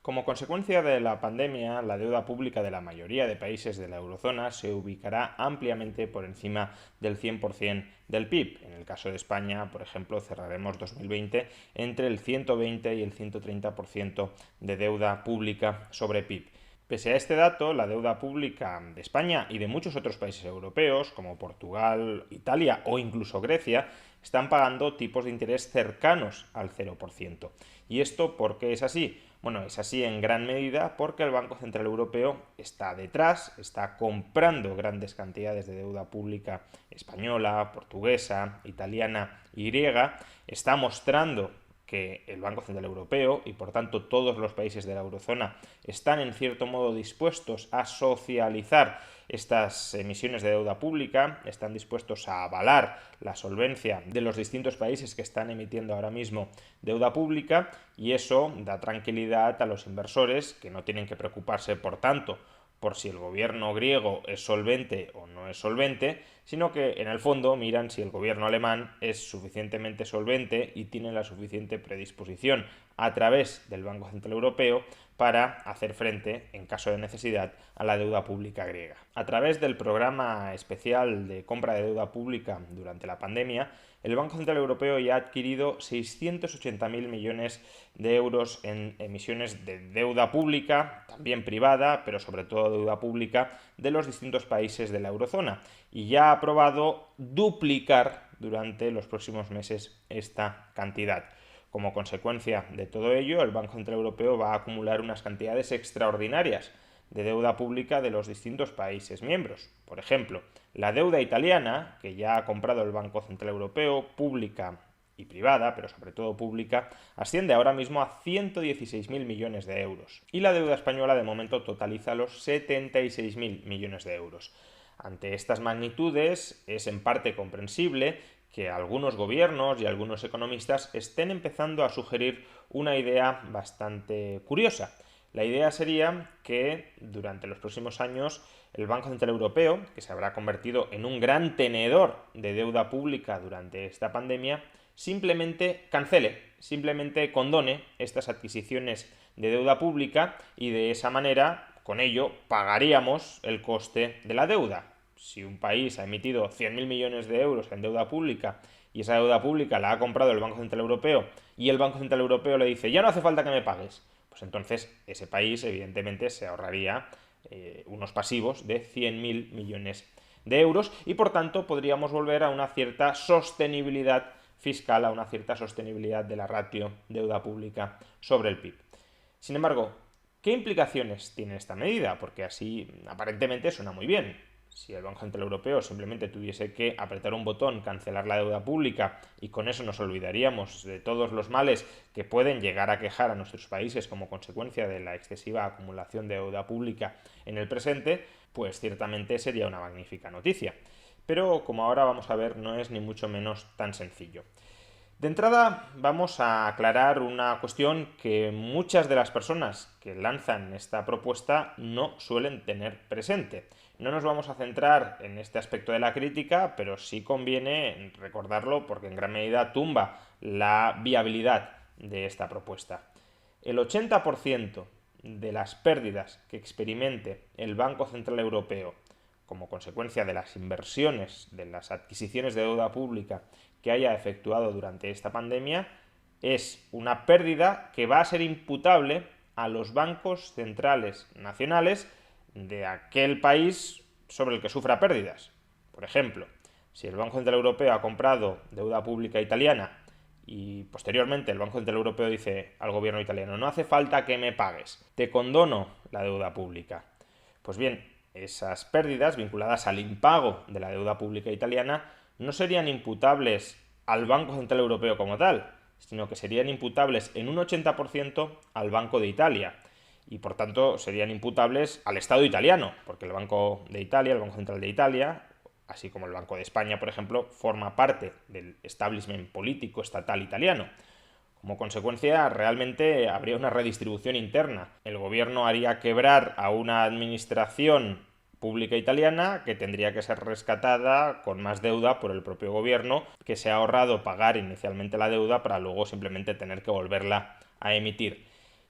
Como consecuencia de la pandemia, la deuda pública de la mayoría de países de la eurozona se ubicará ampliamente por encima del 100% del PIB. En el caso de España, por ejemplo, cerraremos 2020 entre el 120 y el 130% de deuda pública sobre PIB. Pese a este dato, la deuda pública de España y de muchos otros países europeos, como Portugal, Italia o incluso Grecia, están pagando tipos de interés cercanos al 0%. ¿Y esto por qué es así? Bueno, es así en gran medida porque el Banco Central Europeo está detrás, está comprando grandes cantidades de deuda pública española, portuguesa, italiana y griega, está mostrando que el Banco Central Europeo y por tanto todos los países de la eurozona están en cierto modo dispuestos a socializar estas emisiones de deuda pública, están dispuestos a avalar la solvencia de los distintos países que están emitiendo ahora mismo deuda pública, y eso da tranquilidad a los inversores, que no tienen que preocuparse por tanto por si el gobierno griego es solvente o no es solvente, sino que en el fondo miran si el gobierno alemán es suficientemente solvente y tiene la suficiente predisposición a través del Banco Central Europeo para hacer frente, en caso de necesidad, a la deuda pública griega. A través del programa especial de compra de deuda pública durante la pandemia, el Banco Central Europeo ya ha adquirido 680.000 millones de euros en emisiones de deuda pública, también privada, pero sobre todo deuda pública, de los distintos países de la eurozona, y ya ha aprobado duplicar durante los próximos meses esta cantidad. Como consecuencia de todo ello, el Banco Central Europeo va a acumular unas cantidades extraordinarias de deuda pública de los distintos países miembros. Por ejemplo, la deuda italiana, que ya ha comprado el Banco Central Europeo, pública y privada, pero sobre todo pública, asciende ahora mismo a 116.000 millones de euros. Y la deuda española de momento totaliza los 76.000 millones de euros. Ante estas magnitudes es en parte comprensible que algunos gobiernos y algunos economistas estén empezando a sugerir una idea bastante curiosa. La idea sería que durante los próximos años el Banco Central Europeo, que se habrá convertido en un gran tenedor de deuda pública durante esta pandemia, simplemente cancele, simplemente condone estas adquisiciones de deuda pública, y de esa manera, con ello, pagaríamos el coste de la deuda. Si un país ha emitido 100.000 millones de euros en deuda pública y esa deuda pública la ha comprado el Banco Central Europeo y el Banco Central Europeo le dice ya no hace falta que me pagues, pues entonces ese país evidentemente se ahorraría unos pasivos de 100.000 millones de euros, y por tanto podríamos volver a una cierta sostenibilidad fiscal, a una cierta sostenibilidad de la ratio deuda pública sobre el PIB. Sin embargo, ¿qué implicaciones tiene esta medida? Porque así aparentemente suena muy bien. Si el Banco Central Europeo simplemente tuviese que apretar un botón, cancelar la deuda pública, y con eso nos olvidaríamos de todos los males que pueden llegar a quejar a nuestros países como consecuencia de la excesiva acumulación de deuda pública en el presente, pues ciertamente sería una magnífica noticia. Pero como ahora vamos a ver, no es ni mucho menos tan sencillo. De entrada, vamos a aclarar una cuestión que muchas de las personas que lanzan esta propuesta no suelen tener presente. No nos vamos a centrar en este aspecto de la crítica, pero sí conviene recordarlo porque en gran medida tumba la viabilidad de esta propuesta. El 80% de las pérdidas que experimente el Banco Central Europeo como consecuencia de las inversiones, de las adquisiciones de deuda pública que haya efectuado durante esta pandemia, es una pérdida que va a ser imputable a los bancos centrales nacionales de aquel país sobre el que sufra pérdidas. Por ejemplo, si el Banco Central Europeo ha comprado deuda pública italiana y posteriormente el Banco Central Europeo dice al gobierno italiano no hace falta que me pagues, te condono la deuda pública. Pues bien, esas pérdidas vinculadas al impago de la deuda pública italiana no serían imputables al Banco Central Europeo como tal, sino que serían imputables en un 80% al Banco de Italia, y por tanto serían imputables al Estado italiano, porque el Banco de Italia, el Banco Central de Italia, así como el Banco de España, por ejemplo, forma parte del establishment político estatal italiano. Como consecuencia, realmente habría una redistribución interna. El gobierno haría quebrar a una administración pública italiana que tendría que ser rescatada con más deuda por el propio gobierno, que se ha ahorrado pagar inicialmente la deuda para luego simplemente tener que volverla a emitir.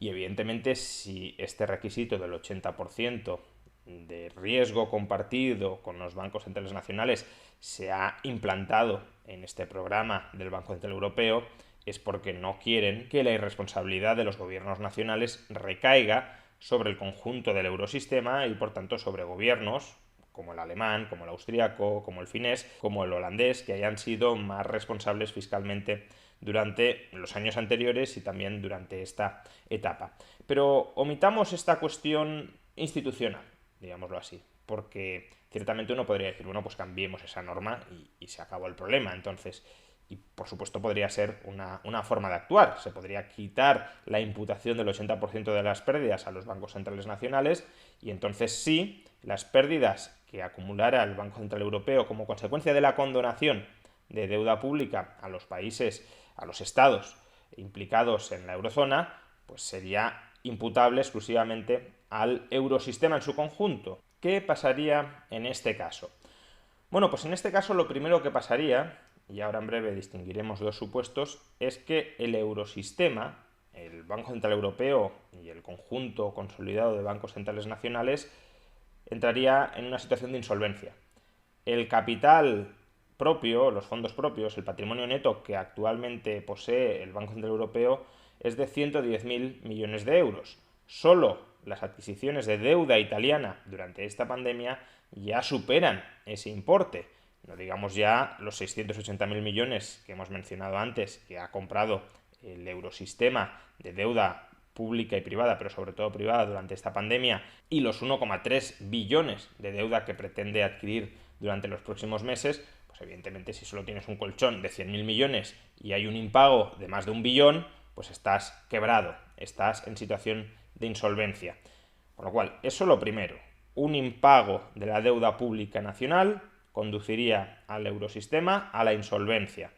Y evidentemente si este requisito del 80% de riesgo compartido con los bancos centrales nacionales se ha implantado en este programa del Banco Central Europeo, es porque no quieren que la irresponsabilidad de los gobiernos nacionales recaiga sobre el conjunto del eurosistema y por tanto sobre gobiernos como el alemán, como el austriaco, como el finés, como el holandés, que hayan sido más responsables fiscalmente durante los años anteriores y también durante esta etapa. Pero omitamos esta cuestión institucional, digámoslo así, porque ciertamente uno podría decir, bueno, pues cambiemos esa norma y se acabó el problema. Entonces, y por supuesto podría ser una forma de actuar. Se podría quitar la imputación del 80% de las pérdidas a los bancos centrales nacionales y entonces sí, las pérdidas que acumulara el Banco Central Europeo como consecuencia de la condonación de deuda pública a los países, a los estados implicados en la eurozona, pues sería imputable exclusivamente al eurosistema en su conjunto. ¿Qué pasaría en este caso? Bueno, pues en este caso lo primero que pasaría, y ahora en breve distinguiremos dos supuestos, es que el eurosistema, el Banco Central Europeo y el conjunto consolidado de bancos centrales nacionales, entraría en una situación de insolvencia. El capital propio, los fondos propios, el patrimonio neto que actualmente posee el Banco Central Europeo es de 110.000 millones de euros. Solo las adquisiciones de deuda italiana durante esta pandemia ya superan ese importe. No digamos ya los 680.000 millones que hemos mencionado antes que ha comprado el eurosistema de deuda pública y privada, pero sobre todo privada durante esta pandemia, y los 1,3 billones de deuda que pretende adquirir durante los próximos meses, pues evidentemente si solo tienes un colchón de 100.000 millones y hay un impago de más de 1 billón, pues estás quebrado, estás en situación de insolvencia. Con lo cual, eso lo primero, un impago de la deuda pública nacional conduciría al eurosistema a la insolvencia.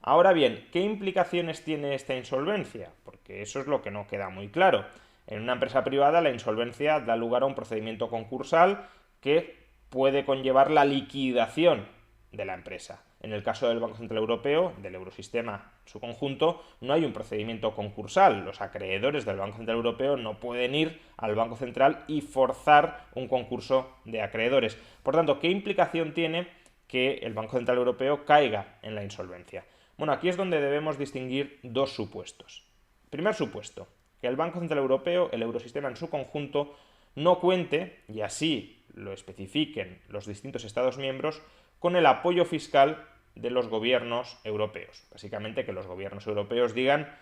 Ahora bien, ¿qué implicaciones tiene esta insolvencia? Porque eso es lo que no queda muy claro. En una empresa privada la insolvencia da lugar a un procedimiento concursal que puede conllevar la liquidación de la empresa. En el caso del Banco Central Europeo, del eurosistema en su conjunto, no hay un procedimiento concursal. Los acreedores del Banco Central Europeo no pueden ir al Banco Central y forzar un concurso de acreedores. Por tanto, ¿qué implicación tiene que el Banco Central Europeo caiga en la insolvencia? Bueno, aquí es donde debemos distinguir dos supuestos. Primer supuesto, que el Banco Central Europeo, el eurosistema en su conjunto, no cuente, y así lo especifiquen los distintos Estados miembros, con el apoyo fiscal de los gobiernos europeos. Básicamente que los gobiernos europeos digan,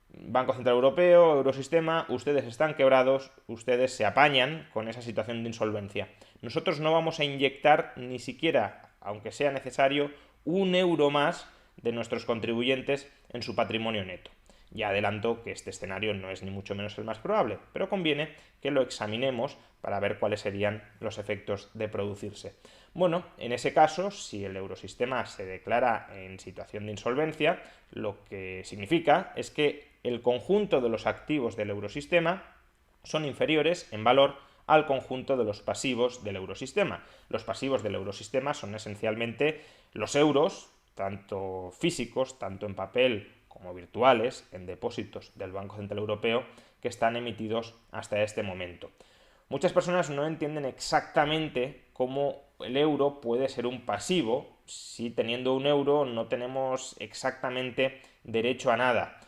Banco Central Europeo, eurosistema, ustedes están quebrados, ustedes se apañan con esa situación de insolvencia. Nosotros no vamos a inyectar ni siquiera, aunque sea necesario, 1 euro más de nuestros contribuyentes en su patrimonio neto. Ya adelanto que este escenario no es ni mucho menos el más probable, pero conviene que lo examinemos para ver cuáles serían los efectos de producirse. Bueno, en ese caso, si el eurosistema se declara en situación de insolvencia, lo que significa es que el conjunto de los activos del eurosistema son inferiores en valor al conjunto de los pasivos del eurosistema. Los pasivos del eurosistema son esencialmente los euros, tanto físicos, tanto en papel como virtuales, en depósitos del Banco Central Europeo, que están emitidos hasta este momento. Muchas personas no entienden exactamente cómo el euro puede ser un pasivo si teniendo 1 euro no tenemos exactamente derecho a nada.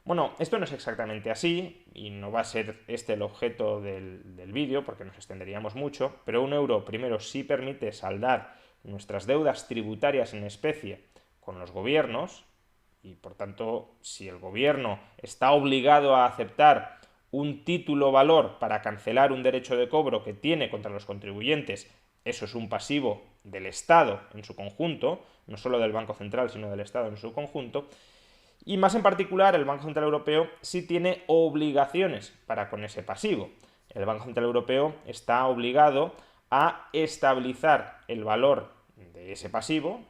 Bueno, esto no es exactamente así y no va a ser este el objeto del vídeo porque nos extenderíamos mucho, pero 1 euro primero sí permite saldar nuestras deudas tributarias en especie con los gobiernos y por tanto si el gobierno está obligado a aceptar un título valor para cancelar un derecho de cobro que tiene contra los contribuyentes, eso es un pasivo del Estado en su conjunto, no solo del Banco Central sino del Estado en su conjunto. Y más en particular, el Banco Central Europeo sí tiene obligaciones para con ese pasivo. El Banco Central Europeo está obligado a estabilizar el valor de ese pasivo,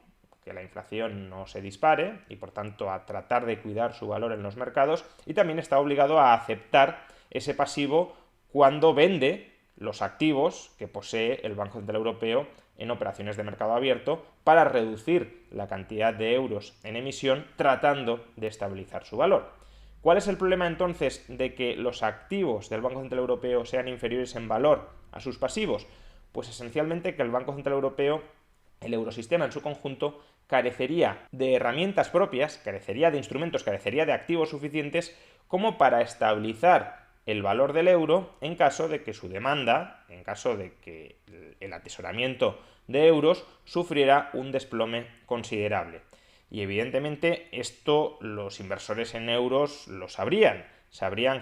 que la inflación no se dispare y por tanto a tratar de cuidar su valor en los mercados, y también está obligado a aceptar ese pasivo cuando vende los activos que posee el Banco Central Europeo en operaciones de mercado abierto para reducir la cantidad de euros en emisión tratando de estabilizar su valor. ¿Cuál es el problema entonces de que los activos del Banco Central Europeo sean inferiores en valor a sus pasivos? Pues esencialmente que el Banco Central Europeo, el eurosistema en su conjunto, carecería de herramientas propias, carecería de instrumentos, carecería de activos suficientes como para estabilizar el valor del euro en caso de que su demanda, en caso de que el atesoramiento de euros sufriera un desplome considerable. Y evidentemente esto los inversores en euros lo sabrían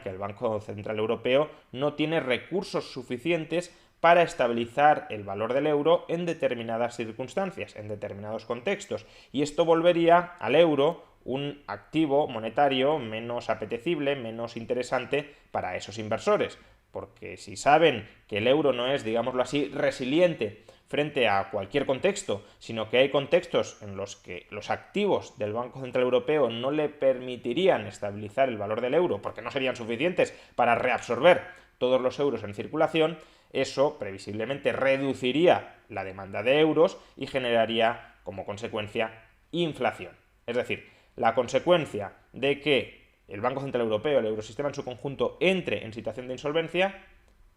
que el Banco Central Europeo no tiene recursos suficientes para estabilizar el valor del euro en determinadas circunstancias, en determinados contextos. Y esto volvería al euro un activo monetario menos apetecible, menos interesante para esos inversores. Porque si saben que el euro no es, digámoslo así, resiliente frente a cualquier contexto, sino que hay contextos en los que los activos del Banco Central Europeo no le permitirían estabilizar el valor del euro porque no serían suficientes para reabsorber todos los euros en circulación, eso previsiblemente reduciría la demanda de euros y generaría como consecuencia inflación. Es decir, la consecuencia de que el Banco Central Europeo, el eurosistema en su conjunto, entre en situación de insolvencia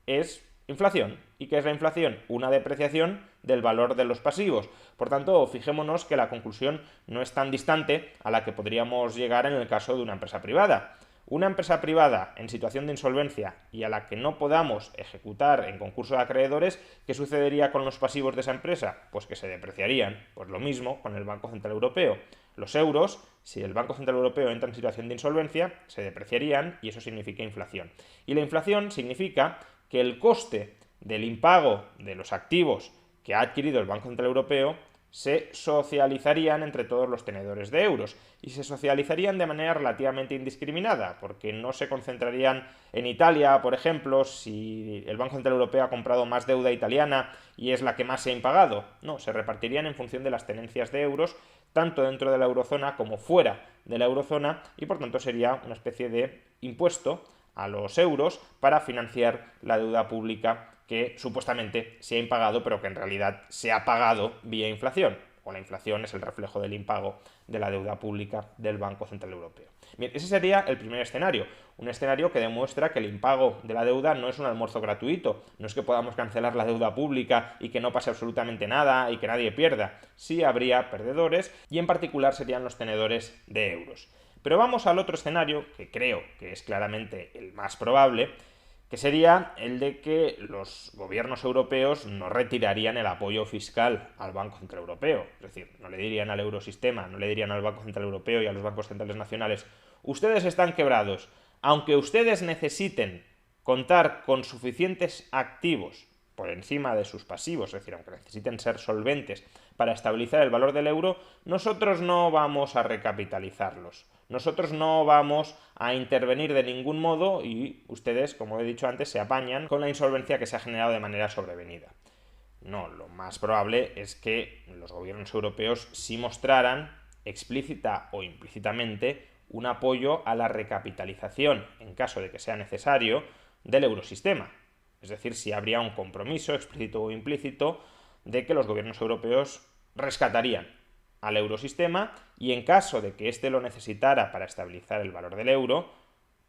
es inflación. ¿Y qué es la inflación? Una depreciación del valor de los pasivos. Por tanto, fijémonos que la conclusión no es tan distante a la que podríamos llegar en el caso de una empresa privada. Una empresa privada en situación de insolvencia y a la que no podamos ejecutar en concurso de acreedores, ¿qué sucedería con los pasivos de esa empresa? Pues que se depreciarían. Pues lo mismo con el Banco Central Europeo. Los euros, si el Banco Central Europeo entra en situación de insolvencia, se depreciarían y eso significa inflación. Y la inflación significa que el coste del impago de los activos que ha adquirido el Banco Central Europeo se socializarían entre todos los tenedores de euros y se socializarían de manera relativamente indiscriminada porque no se concentrarían en Italia, por ejemplo, si el Banco Central Europeo ha comprado más deuda italiana y es la que más se ha impagado. No, se repartirían en función de las tenencias de euros tanto dentro de la eurozona como fuera de la eurozona y por tanto sería una especie de impuesto a los euros para financiar la deuda pública que supuestamente se ha impagado, pero que en realidad se ha pagado vía inflación, o la inflación es el reflejo del impago de la deuda pública del Banco Central Europeo. Bien, ese sería el primer escenario, un escenario que demuestra que el impago de la deuda no es un almuerzo gratuito, no es que podamos cancelar la deuda pública y que no pase absolutamente nada y que nadie pierda, sí habría perdedores y en particular serían los tenedores de euros. Pero vamos al otro escenario, que creo que es claramente el más probable, que sería el de que los gobiernos europeos no retirarían el apoyo fiscal al Banco Central Europeo. Es decir, no le dirían al eurosistema, no le dirían al Banco Central Europeo y a los bancos centrales nacionales: ustedes están quebrados, aunque ustedes necesiten contar con suficientes activos por encima de sus pasivos, es decir, aunque necesiten ser solventes para estabilizar el valor del euro, nosotros no vamos a recapitalizarlos. Nosotros no vamos a intervenir de ningún modo y ustedes, como he dicho antes, se apañan con la insolvencia que se ha generado de manera sobrevenida. No, lo más probable es que los gobiernos europeos sí mostraran explícita o implícitamente un apoyo a la recapitalización, en caso de que sea necesario, del eurosistema. Es decir, si habría un compromiso explícito o implícito de que los gobiernos europeos rescatarían al eurosistema y en caso de que éste lo necesitara para estabilizar el valor del euro,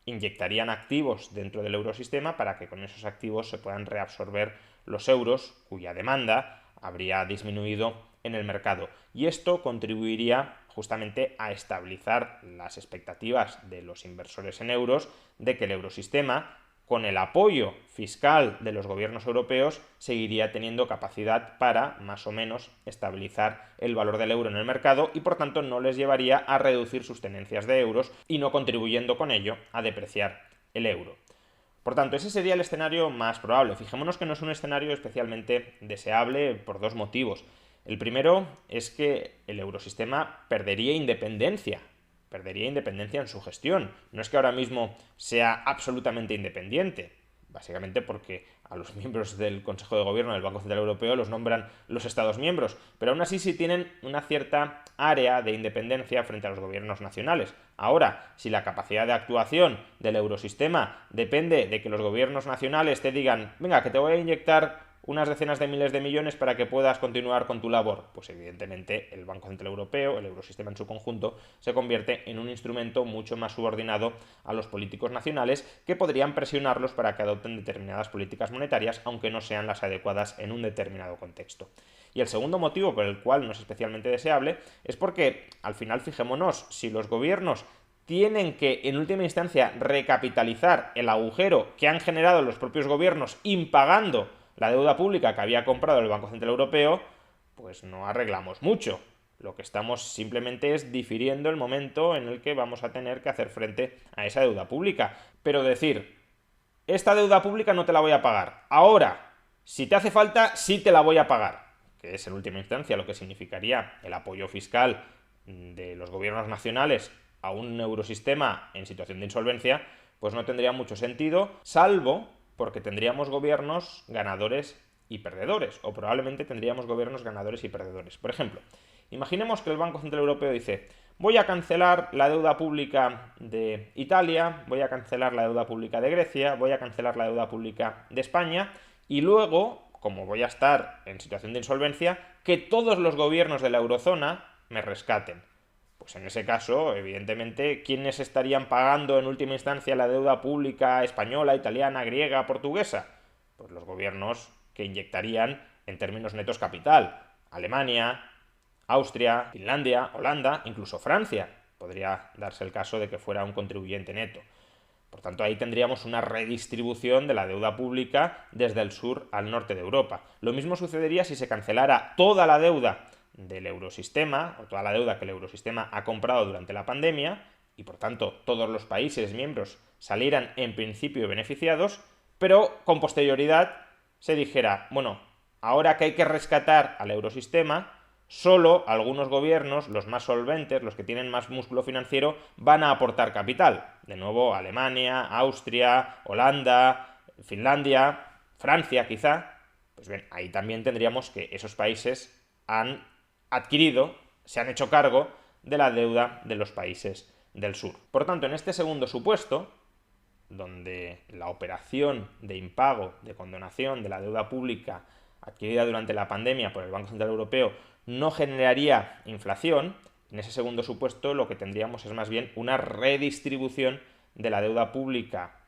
inyectarían activos dentro del eurosistema para que con esos activos se puedan reabsorber los euros cuya demanda habría disminuido en el mercado. Y esto contribuiría justamente a estabilizar las expectativas de los inversores en euros de que el eurosistema, con el apoyo fiscal de los gobiernos europeos, seguiría teniendo capacidad para, más o menos, estabilizar el valor del euro en el mercado y, por tanto, no les llevaría a reducir sus tenencias de euros y no contribuyendo con ello a depreciar el euro. Por tanto, ese sería el escenario más probable. Fijémonos que no es un escenario especialmente deseable por dos motivos. El primero es que el eurosistema perdería independencia en su gestión. No es que ahora mismo sea absolutamente independiente, básicamente porque a los miembros del Consejo de Gobierno del Banco Central Europeo los nombran los Estados miembros, pero aún así sí tienen una cierta área de independencia frente a los gobiernos nacionales. Ahora, si la capacidad de actuación del eurosistema depende de que los gobiernos nacionales te digan: venga, que te voy a inyectar unas decenas de miles de millones para que puedas continuar con tu labor. Pues evidentemente el Banco Central Europeo, el eurosistema en su conjunto, se convierte en un instrumento mucho más subordinado a los políticos nacionales, que podrían presionarlos para que adopten determinadas políticas monetarias, aunque no sean las adecuadas en un determinado contexto. Y el segundo motivo por el cual no es especialmente deseable es porque, al final, fijémonos, si los gobiernos tienen que, en última instancia, recapitalizar el agujero que han generado los propios gobiernos impagando la deuda pública que había comprado el Banco Central Europeo, pues no arreglamos mucho. Lo que estamos simplemente es difiriendo el momento en el que vamos a tener que hacer frente a esa deuda pública. Pero decir, esta deuda pública no te la voy a pagar. Ahora, si te hace falta, sí te la voy a pagar, que es en última instancia lo que significaría el apoyo fiscal de los gobiernos nacionales a un eurosistema en situación de insolvencia, pues no tendría mucho sentido, salvo porque tendríamos gobiernos ganadores y perdedores, o probablemente tendríamos gobiernos ganadores y perdedores. Por ejemplo, imaginemos que el Banco Central Europeo dice: voy a cancelar la deuda pública de Italia, voy a cancelar la deuda pública de Grecia, voy a cancelar la deuda pública de España, y luego, como voy a estar en situación de insolvencia, que todos los gobiernos de la eurozona me rescaten. Pues en ese caso, evidentemente, ¿quiénes estarían pagando en última instancia la deuda pública española, italiana, griega, portuguesa? Pues los gobiernos que inyectarían en términos netos capital. Alemania, Austria, Finlandia, Holanda, incluso Francia. Podría darse el caso de que fuera un contribuyente neto. Por tanto, ahí tendríamos una redistribución de la deuda pública desde el sur al norte de Europa. Lo mismo sucedería si se cancelara toda la deuda del eurosistema, o toda la deuda que el eurosistema ha comprado durante la pandemia, y por tanto todos los países miembros salieran en principio beneficiados, pero con posterioridad se dijera, bueno, ahora que hay que rescatar al eurosistema, solo algunos gobiernos, los más solventes, los que tienen más músculo financiero, van a aportar capital. De nuevo, Alemania, Austria, Holanda, Finlandia, Francia quizá. Pues bien, ahí también tendríamos que esos países han adquirido, se han hecho cargo de la deuda de los países del sur. Por tanto, en este segundo supuesto, donde la operación de impago, de condonación de la deuda pública adquirida durante la pandemia por el Banco Central Europeo no generaría inflación, en ese segundo supuesto lo que tendríamos es más bien una redistribución de la deuda pública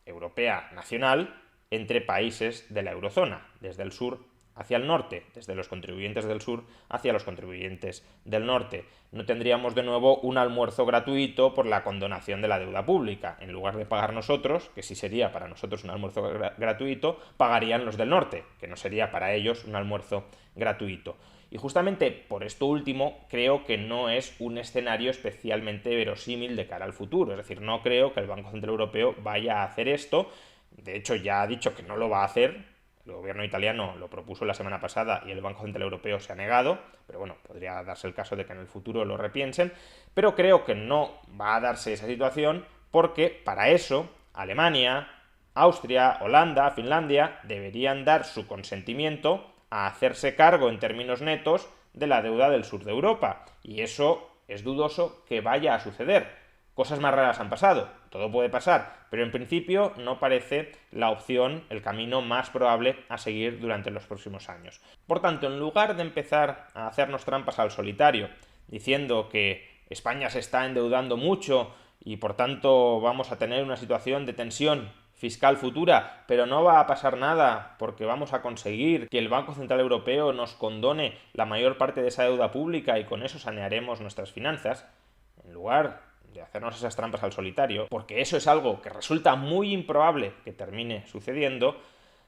europea nacional entre países de la eurozona, desde el sur hacia el norte, desde los contribuyentes del sur hacia los contribuyentes del norte. No tendríamos de nuevo un almuerzo gratuito por la condonación de la deuda pública. En lugar de pagar nosotros, que sí sería para nosotros un almuerzo gratuito, pagarían los del norte, que no sería para ellos un almuerzo gratuito. Y justamente por esto último creo que no es un escenario especialmente verosímil de cara al futuro. Es decir, no creo que el Banco Central Europeo vaya a hacer esto. De hecho, ya ha dicho que no lo va a hacer. El gobierno italiano lo propuso la semana pasada y el Banco Central Europeo se ha negado, pero bueno, podría darse el caso de que en el futuro lo repiensen, pero creo que no va a darse esa situación porque para eso Alemania, Austria, Holanda, Finlandia deberían dar su consentimiento a hacerse cargo en términos netos de la deuda del sur de Europa, y eso es dudoso que vaya a suceder. Cosas más raras han pasado, todo puede pasar, pero en principio no parece la opción, el camino más probable a seguir durante los próximos años. Por tanto, en lugar de empezar a hacernos trampas al solitario, diciendo que España se está endeudando mucho y por tanto vamos a tener una situación de tensión fiscal futura, pero no va a pasar nada porque vamos a conseguir que el Banco Central Europeo nos condone la mayor parte de esa deuda pública y con eso sanearemos nuestras finanzas, en lugar de hacernos esas trampas al solitario, porque eso es algo que resulta muy improbable que termine sucediendo,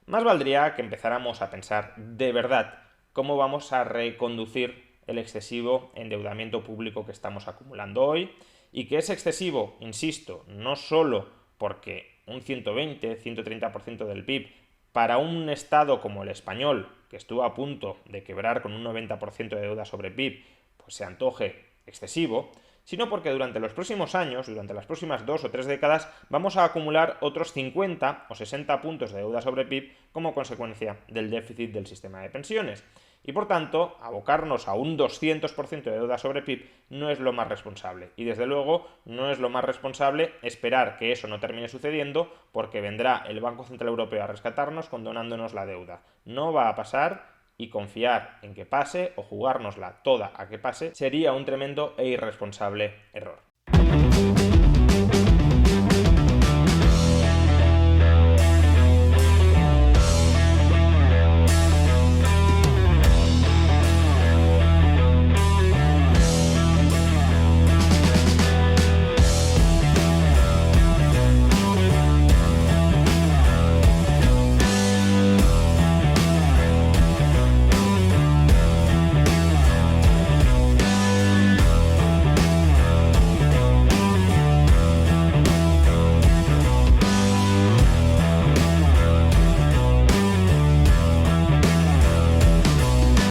más valdría que empezáramos a pensar de verdad cómo vamos a reconducir el excesivo endeudamiento público que estamos acumulando hoy, y que es excesivo, insisto, no solo porque un 120-130% del PIB para un estado como el español, que estuvo a punto de quebrar con un 90% de deuda sobre PIB, pues se antoje excesivo, sino porque durante los próximos años, durante las próximas 2 o 3 décadas, vamos a acumular otros 50 o 60 puntos de deuda sobre PIB como consecuencia del déficit del sistema de pensiones. Y por tanto, abocarnos a un 200% de deuda sobre PIB no es lo más responsable. Y desde luego no es lo más responsable esperar que eso no termine sucediendo, porque vendrá el Banco Central Europeo a rescatarnos condonándonos la deuda. No va a pasar, y confiar en que pase o jugárnosla toda a que pase sería un tremendo e irresponsable error.